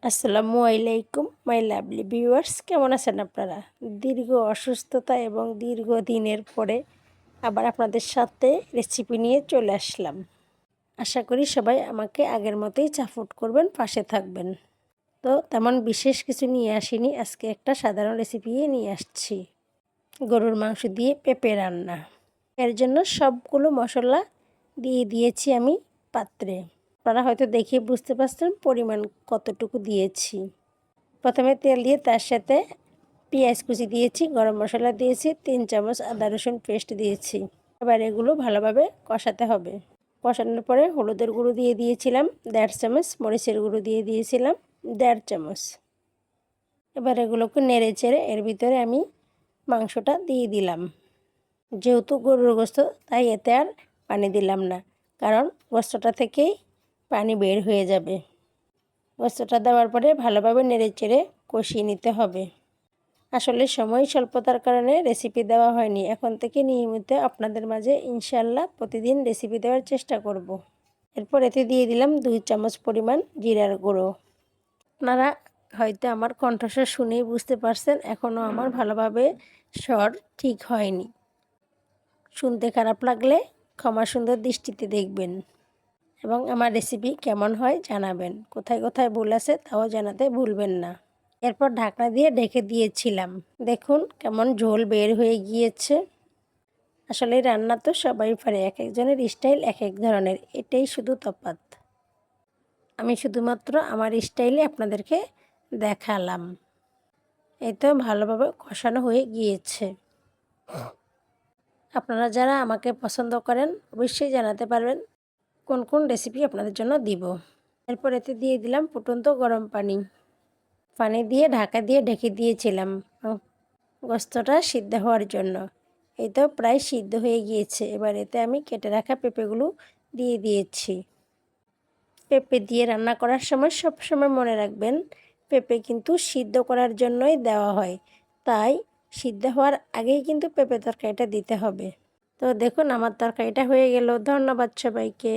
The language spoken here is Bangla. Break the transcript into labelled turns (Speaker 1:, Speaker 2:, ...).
Speaker 1: আসসালামু আলাইকুম মাই লাভলি ভিউয়ার্স, কেমন আছেন আপনারা? দীর্ঘ অসুস্থতা এবং দীর্ঘদিনের পরে আবার আপনাদের সাথে রেসিপি নিয়ে চলে আসলাম। আশা করি সবাই আমাকে আগের মতোই সাপোর্ট করবেন, পাশে থাকবেন। তো তেমন বিশেষ কিছু নিয়ে আসিনি, আজকে একটা সাধারণ রেসিপি নিয়ে আসছি। গরুর মাংস দিয়ে পেঁপে রান্না। এর জন্য সবগুলো মশলা দিয়ে দিয়েছি আমি পাত্রে। আপনারা হয়তো দেখে বুঝতে পারছেন পরিমাণ কতটুকু দিয়েছি। প্রথমে তেল দিয়ে তার সাথে পেঁয়াজ কুচি দিয়েছি, গরম মশলা দিয়েছি, 3 চামচ আদা রসুন পেস্ট দিয়েছি। এবার এগুলো ভালোভাবে কষাতে হবে। কষানোর পরে হলুদের গুঁড়ো দিয়ে দিয়েছিলাম 1.5 চামচ, মরিচের গুঁড়ো দিয়ে দিয়েছিলাম 1.5 চামচ। এবার এগুলোকে নেড়ে চেড়ে এর ভিতরে আমি মাংসটা দিয়ে দিলাম। যেহেতু গরুর গোশত তাই এতে আর পানি দিলাম না, কারণ গোশতটা থেকেই পানি বের হয়ে যাবে। গোশতটা দেওয়ার পরে ভালোভাবে নেড়েচেড়ে কষিয়ে নিতে হবে। আসলে সময় স্বল্পতার কারণে রেসিপি দেওয়া হয়নি। এখন থেকে নিয়মিত আপনাদের মাঝে ইনশাআল্লাহ প্রতিদিন রেসিপি দেওয়ার চেষ্টা করব। এরপর এতে দিয়ে দিলাম 2 চামচ পরিমাণ জিরার গুঁড়ো। আপনারা হয়তো আমার কণ্ঠস্বর শুনেই বুঝতে পারছেন এখনও আমার ভালোভাবে স্বর ঠিক হয়নি। শুনতে খারাপ লাগলে ক্ষমা সুন্দর দৃষ্টিতে দেখবেন এবং আমার রেসিপি কেমন হয় জানাবেন। কোথায় কোথায় ভুল আছে তাও জানাতে ভুলবেন না। এরপর ঢাকনা দিয়ে ঢেকে দিয়েছিলাম। দেখুন কেমন ঝোল বের হয়ে গিয়েছে। আসলে রান্না তো সবাই পারে, এক একজনের স্টাইল এক এক ধরনের, এটাই শুধু তফাৎ। আমি শুধুমাত্র আমার স্টাইলে আপনাদেরকে দেখালাম। এই তো ভালোভাবে কষানো হয়ে গিয়েছে। আপনারা যারা আমাকে পছন্দ করেন অবশ্যই জানাতে পারবেন কোন কোন রেসিপি আপনাদের জন্য দিব। এরপর এতে দিয়ে দিলাম ফুটন্ত গরম পানি। পানি দিয়ে ঢাকা দিয়ে ঢেকে দিয়েছিলাম গোশতটা সিদ্ধ হওয়ার জন্য। এই তো প্রায় সিদ্ধ হয়ে গিয়েছে। এবার এতে আমি কেটে রাখা পেঁপেগুলো দিয়ে দিয়েছি। পেঁপে দিয়ে রান্না করার সময় সবসময় মনে রাখবেন পেঁপে কিন্তু সিদ্ধ করার জন্যই দেওয়া হয়, তাই সিদ্ধ হওয়ার আগেই কিন্তু পেঁপে তরকারিটা দিতে হবে। তো দেখুন আমার তরকারিটা হয়ে গেল। ধন্যবাদ সবাইকে।